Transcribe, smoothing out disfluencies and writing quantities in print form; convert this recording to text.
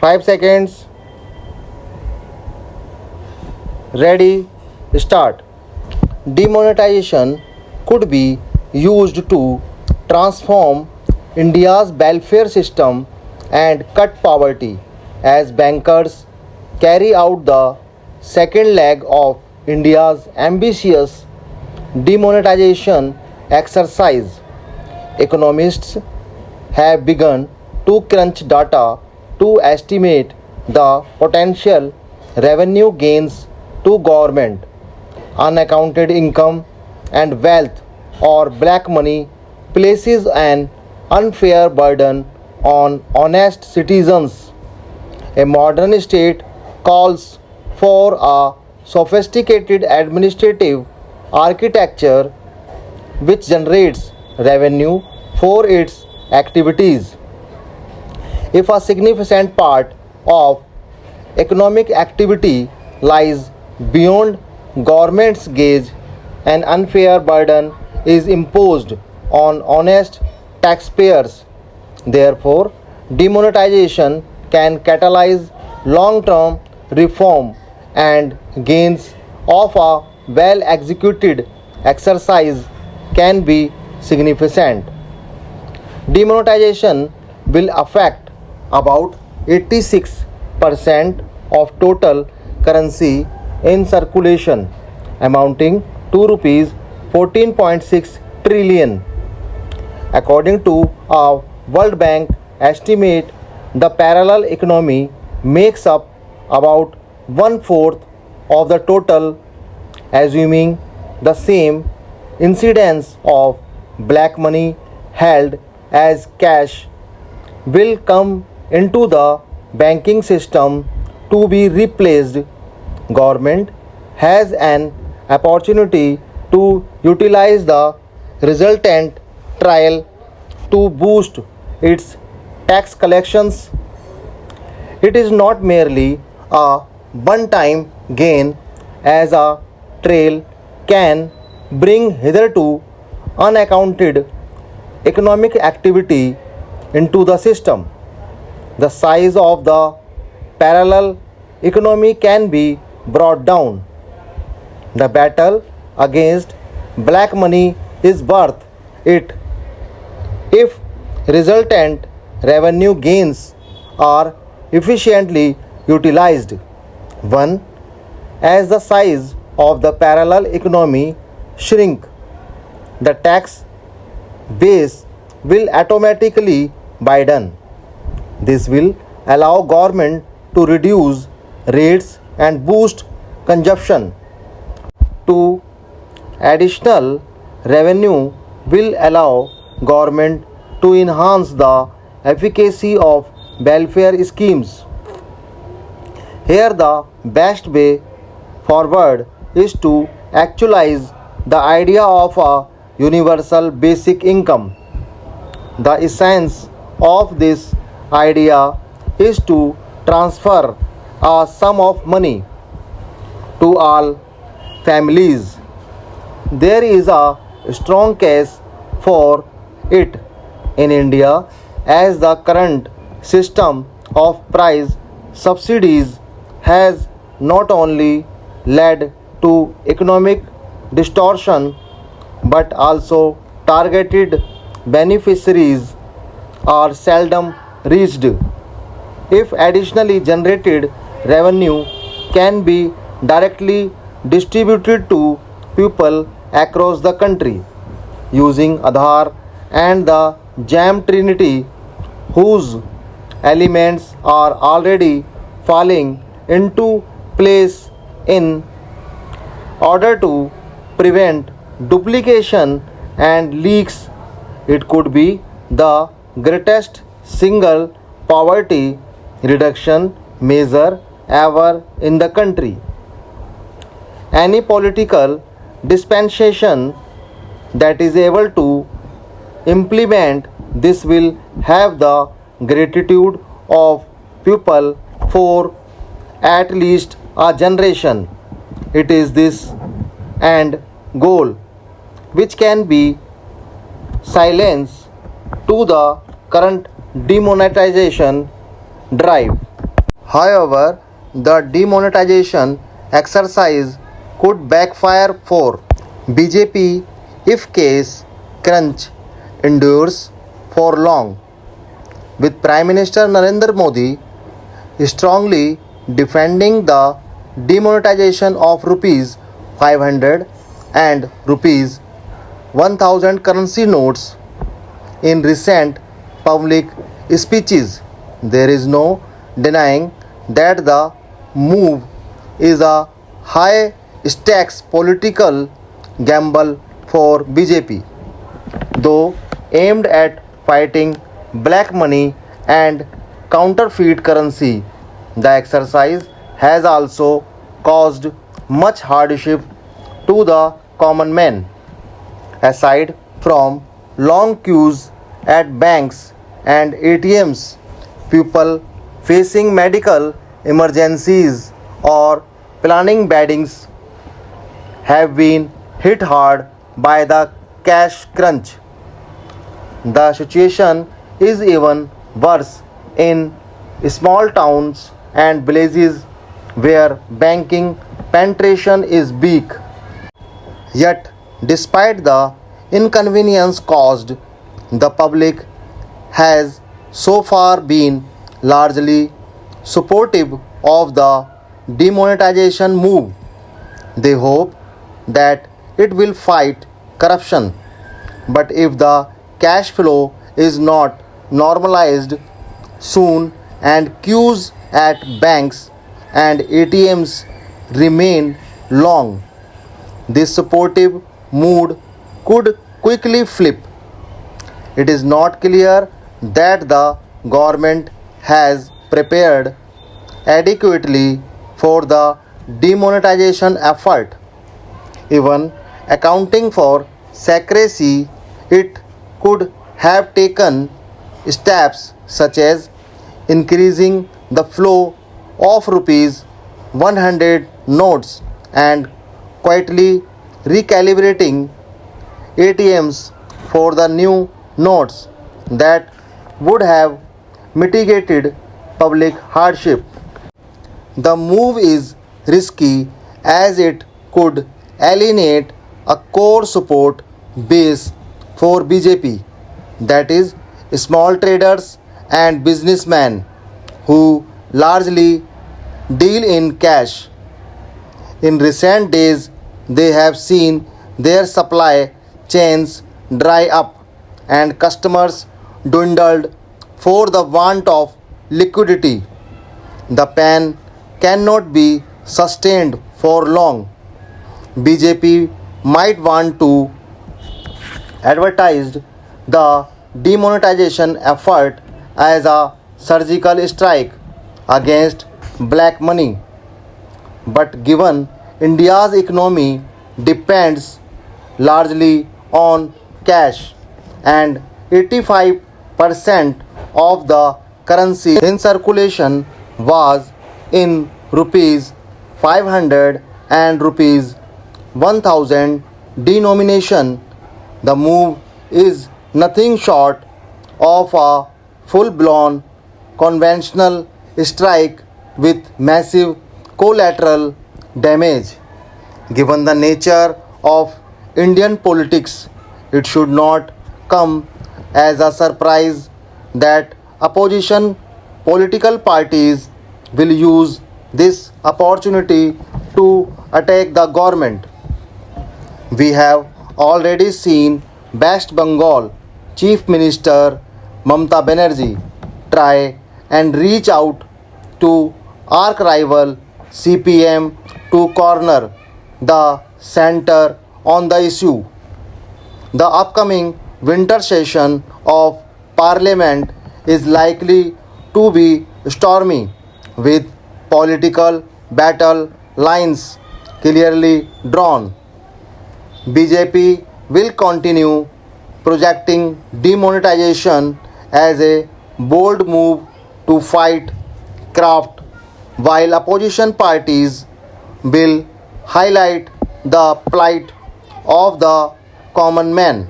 5 seconds. Ready, start. Demonetization could be used to transform India's welfare system and cut poverty as bankers carry out the second leg of India's ambitious demonetization exercise. Economists have begun to crunch data to estimate the potential revenue gains to government. Unaccounted income and wealth or black money places an unfair burden on honest citizens. A modern state calls for a sophisticated administrative architecture which generates revenue for its activities. If a significant part of economic activity lies beyond government's gauge, an unfair burden is imposed on honest taxpayers. Therefore, demonetization can catalyze long-term reform and gains of a well-executed exercise can be significant. Demonetization will affect about 86% of total currency in circulation, amounting to rupees 14.6 trillion. According to a World Bank estimate, the parallel economy makes up about 1/4 of the total, assuming the same incidence of black money held as cash will come into the banking system to be replaced. Government has an opportunity to utilize the resultant trial to boost its tax collections. It is not merely a one-time gain, as a trail can bring hitherto unaccounted economic activity into the system. The size of the parallel economy can be brought down. The battle against black money is worth it if resultant revenue gains are efficiently utilized. 1. As the size of the parallel economy shrink, the tax base will automatically widen. This will allow government to reduce rates and boost consumption. 2. Additional revenue will allow government to enhance the efficacy of welfare schemes. Here the best way forward is to actualize the idea of a universal basic income. The essence of this idea is to transfer a sum of money to all families. There is a strong case for it in India, as the current system of price subsidies has not only led to economic distortion but also targeted beneficiaries are seldom reached. If additionally generated revenue can be directly distributed to people across the country using Aadhaar and the JAM Trinity, whose elements are already falling into place in order to prevent duplication and leaks, it could be the greatest single poverty reduction measure ever in the country. Any political dispensation that is able to implement this will have the gratitude of people for at least a generation. It is this end goal which can be silence to the current demonetization drive. However, the demonetization exercise could backfire for BJP if case crunch endures for long, with Prime Minister Narendra Modi strongly defending the demonetization of rupees 500 and rupees 1000 currency notes in recent public speeches. There is no denying that the move is a high stakes political gamble for BJP, though aimed at fighting black money and counterfeit currency. The exercise has also caused much hardship to the common man. Aside from long queues at banks and ATMs, people facing medical emergencies or planning weddings have been hit hard by the cash crunch. The situation is even worse in small towns and villages where banking penetration is weak. Yet, despite the inconvenience caused, the public has so far been largely supportive of the demonetization move. They hope that it will fight corruption. But if the cash flow is not normalized soon and queues at banks and ATMs remain long, this supportive mood could quickly flip. It is not clear that the government has prepared adequately for the demonetization effort. Even accounting for secrecy, it could have taken steps such as increasing the flow of rupees 100 notes and quietly recalibrating ATMs for the new notes that would have mitigated public hardship. The move is risky as it could alienate a core support base for BJP, that is, small traders and businessmen who largely deal in cash. In recent days, they have seen their supply chains dry up and customers dwindled for the want of liquidity. The pain cannot be sustained for long. BJP might want to advertise the demonetization effort as a surgical strike against black money. But given India's economy depends largely on cash and 85% of the currency in circulation was in rupees 500 and rupees 1000 denomination, the move is nothing short of a full-blown conventional strike with massive collateral damage. Given the nature of Indian politics, it should not come as a surprise that opposition political parties will use this opportunity to attack the government. We have already seen West Bengal Chief Minister Mamata Banerjee try and reach out to arch rival CPM to corner the center on the issue. The upcoming winter session of Parliament is likely to be stormy, with political battle lines clearly drawn. BJP will continue projecting demonetization as a bold move to fight graft, while opposition parties will highlight the plight of the common man.